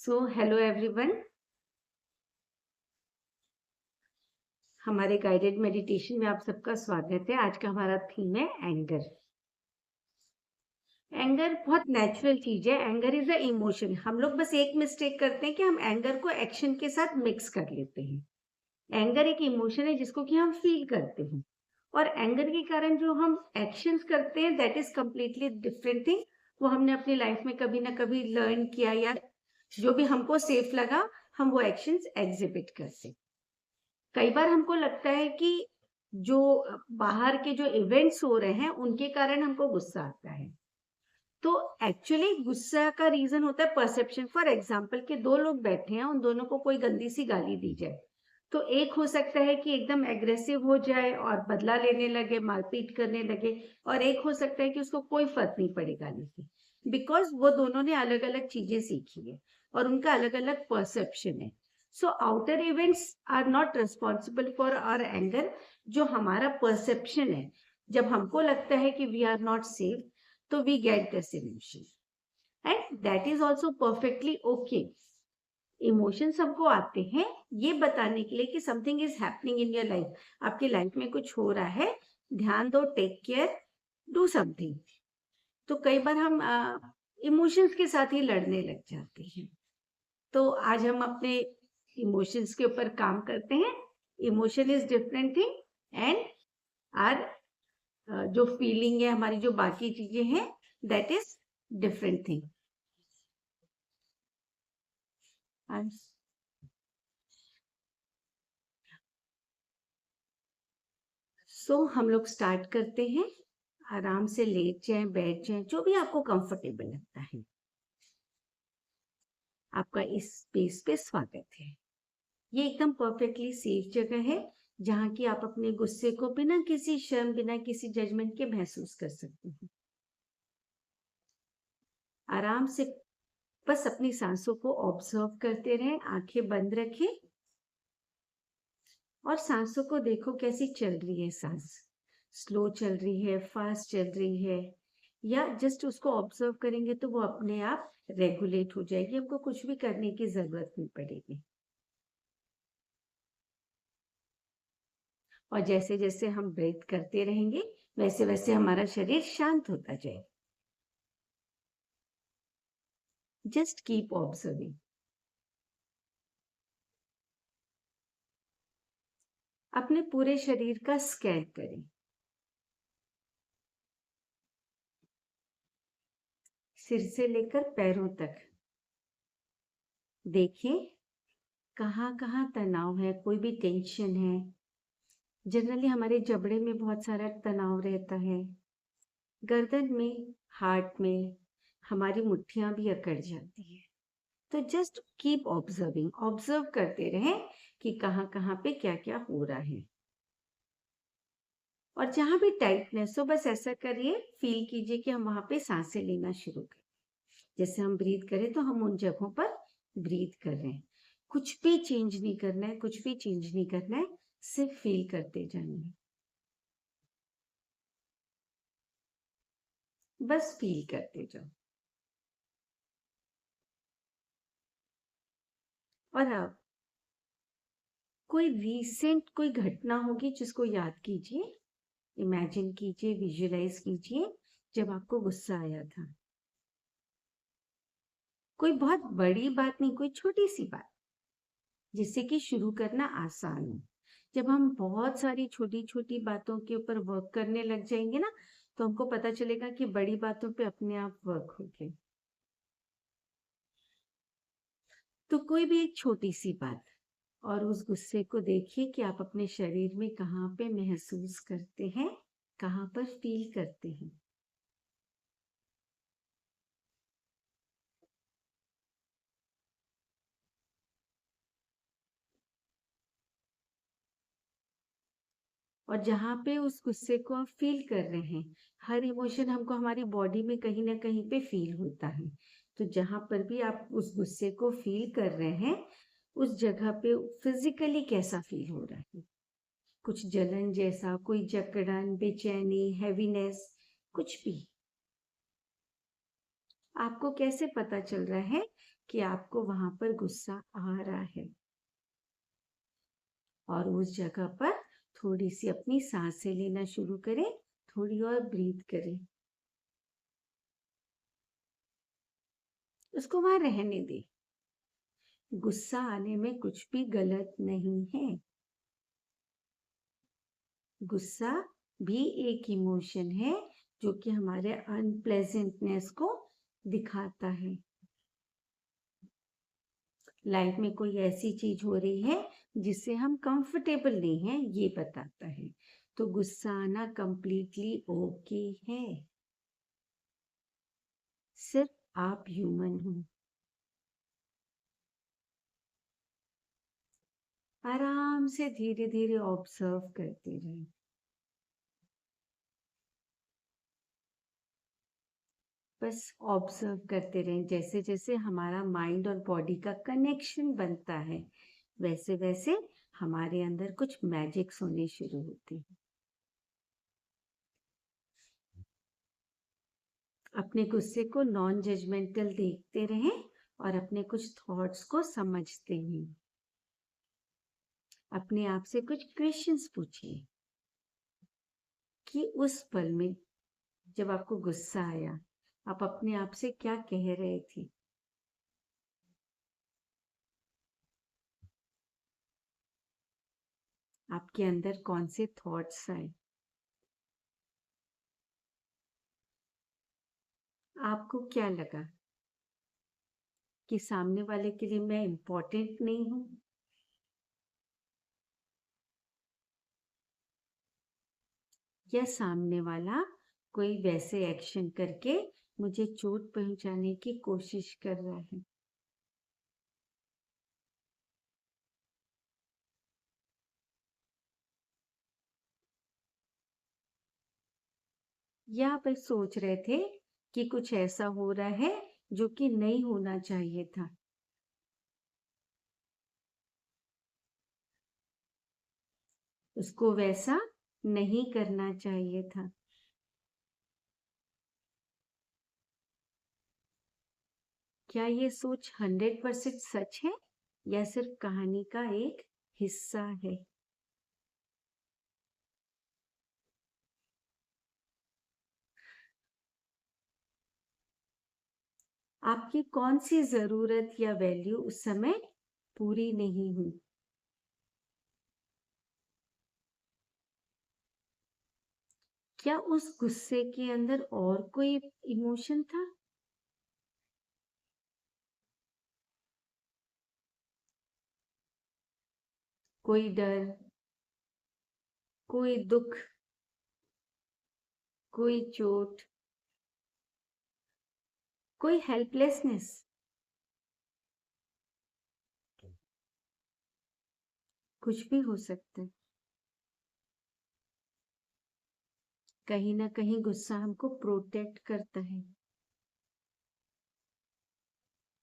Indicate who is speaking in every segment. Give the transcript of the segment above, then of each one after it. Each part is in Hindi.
Speaker 1: So hello everyone. हमारे गाइडेड मेडिटेशन में आप सबका स्वागत है। आज का हमारा थीम है एंगर। एंगर बहुत नेचुरल चीज है। Anger is a emotion. हम लोग बस एक मिस्टेक करते हैं कि हम एंगर को एक्शन के साथ मिक्स कर लेते हैं। एंगर एक इमोशन है जिसको कि हम फील करते हैं, और एंगर के कारण जो हम एक्शंस करते हैं that is completely different thing. वो हमने अपनी लाइफ में कभी ना कभी लर्न किया, या जो भी हमको सेफ लगा हम वो एक्शंस एग्जिबिट करते हैं। कई बार हमको लगता है कि जो बाहर के जो इवेंट्स हो रहे हैं उनके कारण हमको गुस्सा आता है। तो एक्चुअली गुस्सा का रीजन होता है परसेप्शन। फॉर एग्जाम्पल कि दो लोग बैठे हैं, उन दोनों को कोई गंदी सी गाली दी जाए, तो एक हो सकता है कि एकदम एग्रेसिव हो जाए और बदला लेने लगे, मारपीट करने लगे, और एक हो सकता है कि उसको कोई फर्क नहीं पड़े गाली से, बिकॉज वो दोनों ने अलग अलग चीजें सीखी है और उनका अलग अलग परसेप्शन है। So outer events are not responsible for our anger. जो हमारा परसेप्शन है, जब हमको लगता है कि वी आर नॉट सेफ, तो we get this emotion, and that is also perfectly okay. Emotions हमको आते हैं ये बताने के लिए कि something is happening in your life. आपकी लाइफ में कुछ हो रहा है, ध्यान दो, टेक केयर, डू समथिंग। तो कई बार हम इमोशंस के साथ ही लड़ने लग जाते हैं। तो आज हम अपने इमोशंस के ऊपर काम करते हैं। Emotion is different thing, and our जो फीलिंग है, हमारी जो बाकी चीजें हैं, that is different thing. So हम लोग स्टार्ट करते हैं। आराम से लेट जाएं, बैठ जाएं, जो भी आपको कंफर्टेबल लगता है। आपका इस स्पेस पे स्वागत है। ये एकदम परफेक्टली सेफ जगह है जहाँ की आप अपने गुस्से को बिना किसी शर्म, बिना किसी जजमेंट के महसूस कर सकते हैं। आराम से बस अपनी सांसों को ऑब्जर्व करते रहें। आंखें बंद रखें और सांसों को देखो कैसी चल रही है सांस। स्लो चल रही है, फास्ट चल रही है, या जस्ट उसको ऑब्जर्व करेंगे तो वो अपने आप रेगुलेट हो जाएगी। हमको कुछ भी करने की जरूरत नहीं पड़ेगी। और जैसे जैसे हम ब्रीथ करते रहेंगे वैसे वैसे हमारा शरीर शांत होता जाए। Just keep observing. अपने पूरे शरीर का स्कैन करें। सिर से लेकर पैरों तक देखें कहाँ कहाँ तनाव है, कोई भी टेंशन है। जनरली हमारे जबड़े में बहुत सारा तनाव रहता है, गर्दन में, हार्ट में हमारी मुट्ठियां भी अकड़ जाती है। तो जस्ट कीप ऑब्जर्विंग, ऑब्जर्व करते रहें कि कहाँ कहाँ पे क्या क्या हो रहा है। और जहां भी टाइटनेस हो बस ऐसा करिए, फील कीजिए कि हम वहां पे सांसें लेना शुरू करें। जैसे हम ब्रीथ करें तो हम उन जगहों पर ब्रीथ कर रहे हैं। कुछ भी चेंज नहीं करना है, कुछ भी चेंज नहीं करना है, सिर्फ फील करते जाना है। बस फील करते जाओ। और अब कोई रीसेंट कोई घटना होगी जिसको याद कीजिए, इमेजिन कीजिए, विजुअलाइज कीजिए जब आपको गुस्सा आया था। कोई बहुत बड़ी बात नहीं, कोई छोटी सी बात जिससे कि शुरू करना आसान हो। जब हम बहुत सारी छोटी छोटी बातों के ऊपर वर्क करने लग जाएंगे ना, तो हमको पता चलेगा कि बड़ी बातों पे अपने आप वर्क होके। तो कोई भी एक छोटी सी बात, और उस गुस्से को देखिए कि आप अपने शरीर में कहाँ पे महसूस करते हैं, कहाँ पर फील करते हैं। और जहाँ पे उस गुस्से को आप फील कर रहे हैं, हर इमोशन हमको हमारी बॉडी में कहीं ना कहीं पे फील होता है। तो जहाँ पर भी आप उस गुस्से को फील कर रहे हैं, उस जगह पे फिजिकली कैसा फील हो रहा है। कुछ जलन जैसा, कोई जकड़न, बेचैनी, हैवीनेस, कुछ भी। आपको कैसे पता चल रहा है कि आपको वहां पर गुस्सा आ रहा है? और उस जगह पर थोड़ी सी अपनी सांसें लेना शुरू करें, थोड़ी और ब्रीथ करें, उसको वहां रहने दें। गुस्सा आने में कुछ भी गलत नहीं है। गुस्सा भी एक इमोशन है जो कि हमारे अनप्लेजेंटनेस को दिखाता है। लाइफ में कोई ऐसी चीज हो रही है जिससे हम कंफर्टेबल नहीं हैं, ये बताता है। तो गुस्सा आना कंप्लीटली ओके है। सिर्फ आप ह्यूमन हो। आराम से धीरे धीरे ऑब्जर्व करते रहें। बस ऑब्जर्व करते रहें। जैसे जैसे हमारा माइंड और बॉडी का कनेक्शन बनता है, वैसे वैसे हमारे अंदर कुछ मैजिक्स होने शुरू होते हैं। अपने गुस्से को नॉन जजमेंटल देखते रहें और अपने कुछ थॉट्स को समझते हैं। अपने आप से कुछ क्वेश्चंस पूछिए कि उस पल में जब आपको गुस्सा आया, आप अपने आप से क्या कह रहे थे? आपके अंदर कौन से थॉट्स आए? आपको क्या लगा कि सामने वाले के लिए मैं इम्पोर्टेंट नहीं हूं, या सामने वाला कोई वैसे एक्शन करके मुझे चोट पहुंचाने की कोशिश कर रहा है? या आप सोच रहे थे कि कुछ ऐसा हो रहा है जो कि नहीं होना चाहिए था? उसको वैसा नहीं करना चाहिए था। क्या ये सोच 100% सच है या सिर्फ कहानी का एक हिस्सा है? आपकी कौन सी जरूरत या वैल्यू उस समय पूरी नहीं हुई? क्या उस गुस्से के अंदर और कोई इमोशन था? कोई डर, कोई दुख, कोई चोट, कोई हेल्पलेसनेस? कुछ भी हो सकता है। कहीं ना कहीं गुस्सा हमको प्रोटेक्ट करता है।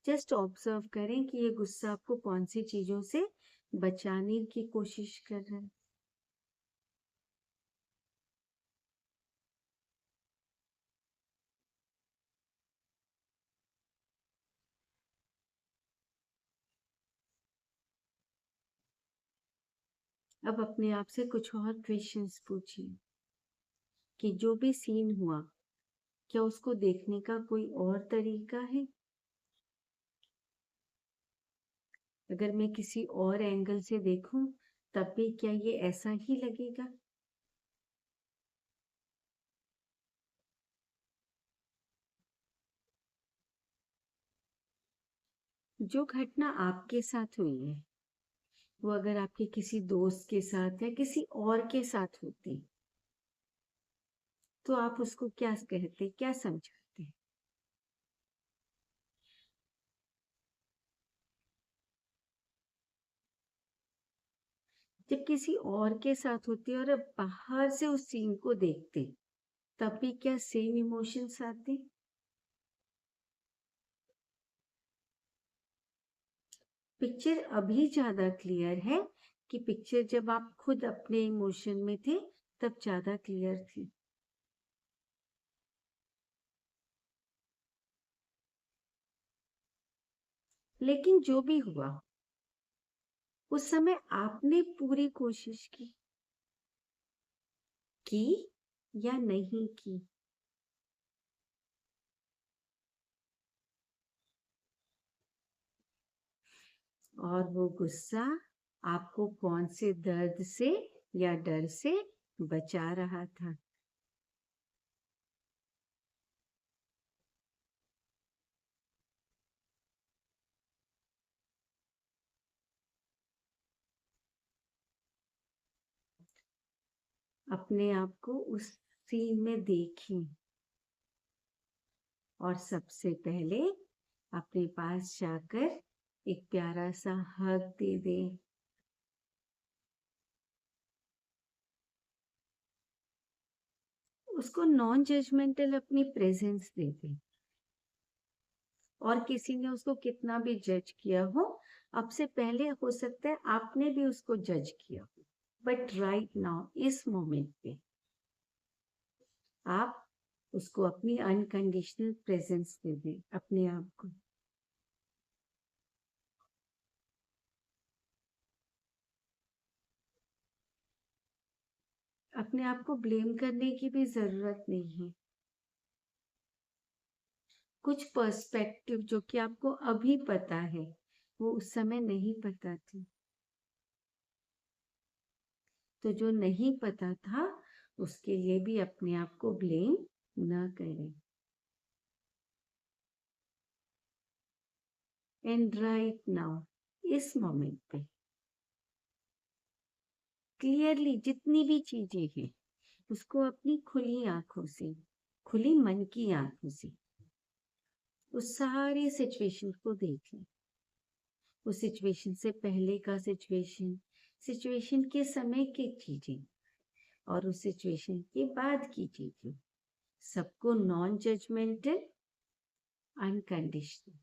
Speaker 1: जस्ट ऑब्जर्व करें कि ये गुस्सा आपको कौन सी चीजों से बचाने की कोशिश कर रहा है। अब अपने आप से कुछ और क्वेश्चंस पूछिए कि जो भी सीन हुआ, क्या उसको देखने का कोई और तरीका है? अगर मैं किसी और एंगल से देखूं, तब भी क्या ये ऐसा ही लगेगा? जो घटना आपके साथ हुई है, वो अगर आपके किसी दोस्त के साथ या किसी और के साथ होती, तो आप उसको क्या कहते, क्या समझाते? जब किसी और के साथ होती और अब बाहर से उस सीन को देखते, तब भी क्या सेम इमोशंस आते? पिक्चर अभी ज्यादा क्लियर है कि पिक्चर जब आप खुद अपने इमोशन में थे, तब ज्यादा क्लियर थी। लेकिन जो भी हुआ, उस समय आपने पूरी कोशिश की या नहीं की? और वो गुस्सा आपको कौन से दर्द से या डर से बचा रहा था? अपने आप को उस सीन में देखें और सबसे पहले अपने पास जाकर एक प्यारा सा हग दे दें। उसको नॉन जजमेंटल अपनी प्रेजेंस दे दें। और किसी ने उसको कितना भी जज किया हो, अब से पहले हो सकता है आपने भी उसको जज किया हो, बट राइट नाउ इस मोमेंट पे आप उसको अपनी अनकंडीशनल प्रेजेंस दे दें अपने आप को। अपने आप को ब्लेम करने की भी जरूरत नहीं है। कुछ पर्सपेक्टिव जो कि आपको अभी पता है, वो उस समय नहीं पता थी। तो जो नहीं पता था, उसके लिए भी अपने आप को ब्लेम न करें। एंड राइट नाउ इस मोमेंट पे क्लियरली जितनी भी चीजें हैं, उसको अपनी खुली आंखों से, खुली मन की आंखों से उस सारी सिचुएशन को देख लें। उस सिचुएशन से पहले का सिचुएशन, सिचुएशन के समय की चीजें और उस सिचुएशन के बाद की चीजें, सबको नॉन जजमेंटल, अनकंडीशनल।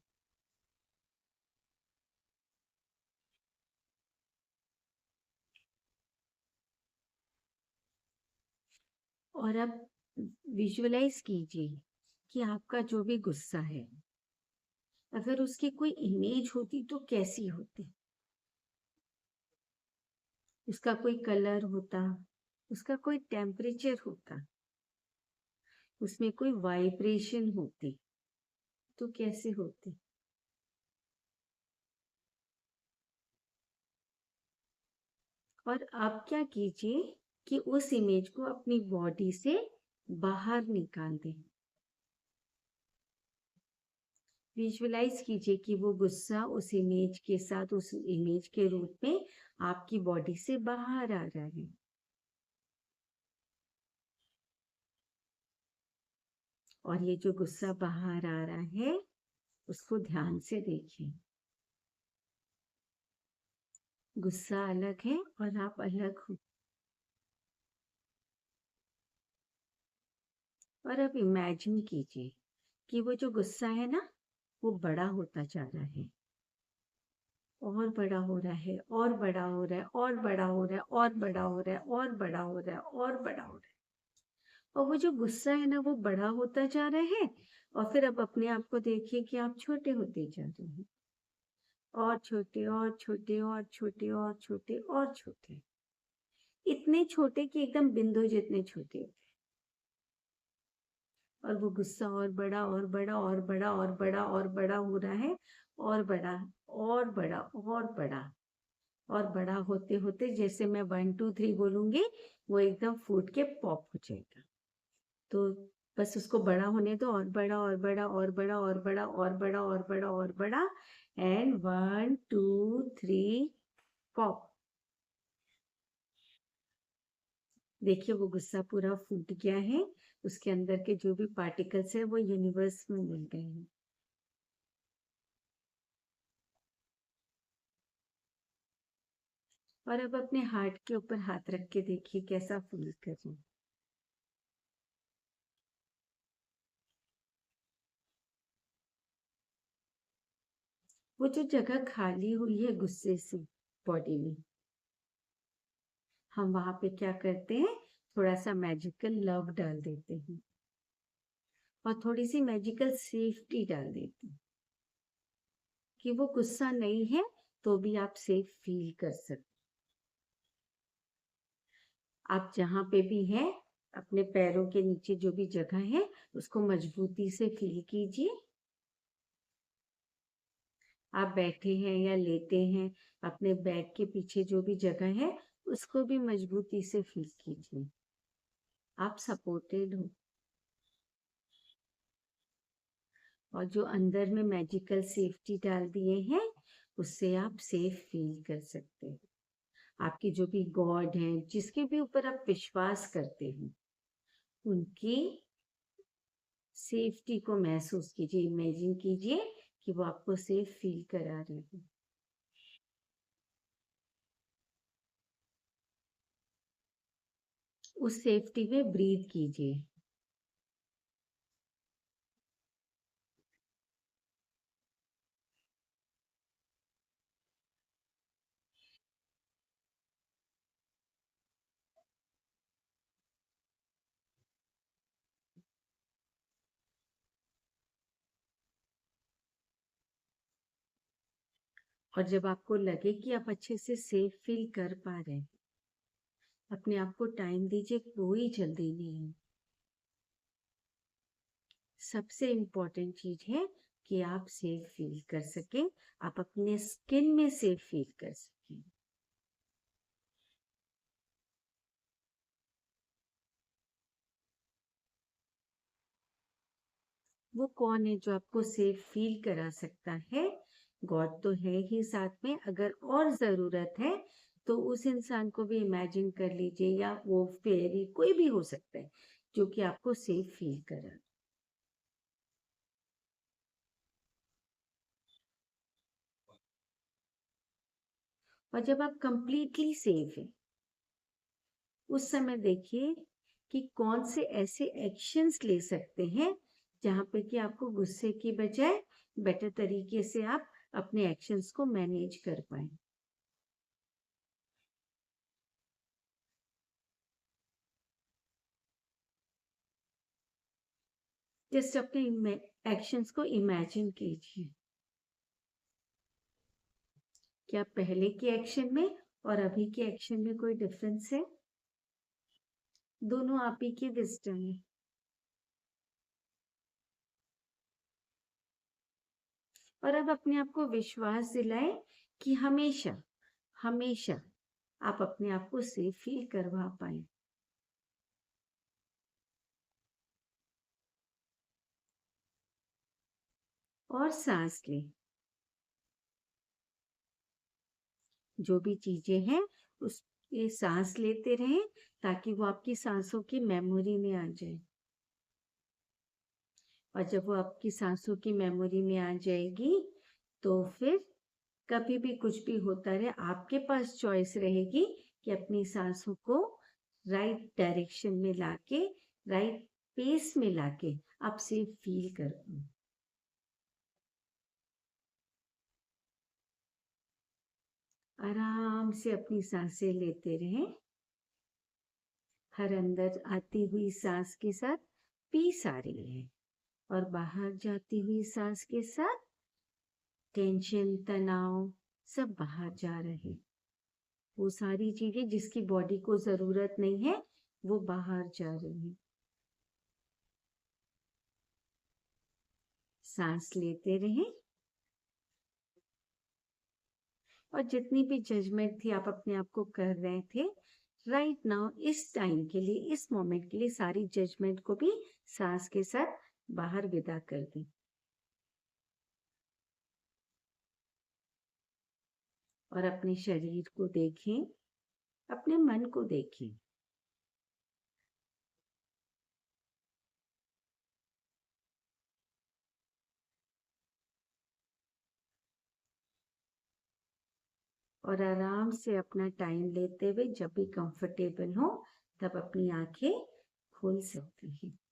Speaker 1: और अब विजुअलाइज कीजिए कि आपका जो भी गुस्सा है, अगर उसकी कोई इमेज होती तो कैसी होती? उसका कोई कलर होता, उसका कोई टेम्परेचर होता, उसमें कोई वाइब्रेशन होती, तो कैसे होती? और आप क्या कीजिए कि उस इमेज को अपनी बॉडी से बाहर निकाल दें। विजुअलाइज कीजिए कि वो गुस्सा उस इमेज के साथ, उस इमेज के रूप में आपकी बॉडी से बाहर आ रहा है। और ये जो गुस्सा बाहर आ रहा है, उसको ध्यान से देखिए। गुस्सा अलग है और आप अलग हो। और अब इमेजिन कीजिए कि वो जो गुस्सा है ना, वो बड़ा होता जा रहा है, और बड़ा हो रहा है, और बड़ा हो रहा है, और बड़ा हो रहा है, और बड़ा हो रहा है, और बड़ा हो रहा है, और बड़ा हो रहा है। और वो जो गुस्सा है ना, वो बड़ा होता जा रहा है। और फिर अब अपने आप को देखिए कि आप छोटे होते जा रहे हैं, और छोटे और छोटे और छोटे और छोटे और छोटे, इतने छोटे कि एकदम बिंदु जितने छोटे होते। और वो गुस्सा और बड़ा और बड़ा और बड़ा और बड़ा और बड़ा हो रहा है, और बड़ा और बड़ा और बड़ा और बड़ा होते होते, जैसे मैं 1 2 3 बोलूंगी, वो एकदम फूट के पॉप हो जाएगा। तो बस उसको बड़ा होने दो, और बड़ा और बड़ा और बड़ा और बड़ा और बड़ा और बड़ा और बड़ा, एंड 1 2 3 पॉप। देखिए वो गुस्सा पूरा फूट गया है, उसके अंदर के जो भी पार्टिकल्स है वो यूनिवर्स में मिल गए हैं। और अब अपने हार्ट के ऊपर हाथ रख के देखिए कैसा फील कर रहे हैं। वो जो जगह खाली हुई है गुस्से से बॉडी में, हम वहां पे क्या करते हैं, थोड़ा सा मैजिकल लव डाल देते हैं, और थोड़ी सी मैजिकल सेफ्टी डाल देते हैं। कि वो गुस्सा नहीं है, तो भी आप सेफ फील कर सकते। आप जहाँ पे भी हैं, अपने पैरों के नीचे जो भी जगह है, उसको मजबूती से फील कीजिए। आप बैठे हैं या लेटे हैं, अपने बैक के पीछे जो भी जगह है, उसको भी मजबूती से फील कीजिए। आप सपोर्टेड हो। और जो अंदर में मैजिकल सेफ्टी डाल दिए हैं, उससे आप सेफ फील कर सकते हैं। आपकी जो भी गॉड हैं, जिसके भी ऊपर आप विश्वास करते हैं, उनकी सेफ्टी को महसूस कीजिए, इमेजिन कीजिए कि वो आपको सेफ फील करा रहे हैं। उस सेफ्टी में ब्रीथ कीजिए। और जब आपको लगे कि आप अच्छे से सेफ फील कर पा रहे हैं, अपने आप को टाइम दीजिए, कोई जल्दी नहीं है। सबसे इम्पोर्टेंट चीज है कि आप सेफ फील कर सकें, आप अपने स्किन में सेफ फील कर सकें। वो कौन है जो आपको सेफ फील करा सकता है? गॉड तो है ही साथ में। अगर और जरूरत है तो उस इंसान को भी इमेजिन कर लीजिए, या वो फेरी कोई भी हो सकता है जो कि आपको सेफ फील करा। और जब आप कंप्लीटली सेफ हैं, उस समय देखिए कि कौन से ऐसे एक्शंस ले सकते हैं जहां पे कि आपको गुस्से की बजाय बेटर तरीके से आप अपने एक्शंस को मैनेज कर पाए। जस्ट अपने एक्शंस को इमेजिन कीजिए। क्या पहले के एक्शन में और अभी के एक्शन में कोई डिफरेंस है? दोनों आप ही की विजडम है। और अब अपने आप को विश्वास दिलाएं कि हमेशा हमेशा आप अपने आप को सेफ फील करवा पाए। और सांस लें। जो भी चीजें हैं, उस ये सांस लेते रहें ताकि वो आपकी सांसों की मेमोरी में आ जाए। और जब वो आपकी सांसों की मेमोरी में आ जाएगी, तो फिर कभी भी कुछ भी होता रहे, आपके पास चॉइस रहेगी कि अपनी सांसों को राइट डायरेक्शन में लाके, राइट पेस में लाके आप सेफ फील कर पाओ। आराम से अपनी सांसें लेते रहें। हर अंदर आती हुई सांस के साथ पीस आ रही है, और बाहर जाती हुई सांस के साथ टेंशन, तनाव सब बाहर जा रहे। वो सारी चीजें जिसकी बॉडी को जरूरत नहीं है, वो बाहर जा रही। सांस लेते रहें। और जितनी भी जजमेंट थी आप अपने आप को कर रहे थे, राइट नाउ, इस टाइम के लिए, इस मोमेंट के लिए सारी जजमेंट को भी सांस के साथ बाहर विदा कर दें। और अपने शरीर को देखें, अपने मन को देखें। और आराम से अपना टाइम लेते हुए जब भी कंफर्टेबल हो, तब अपनी आंखें खोल सकते हैं।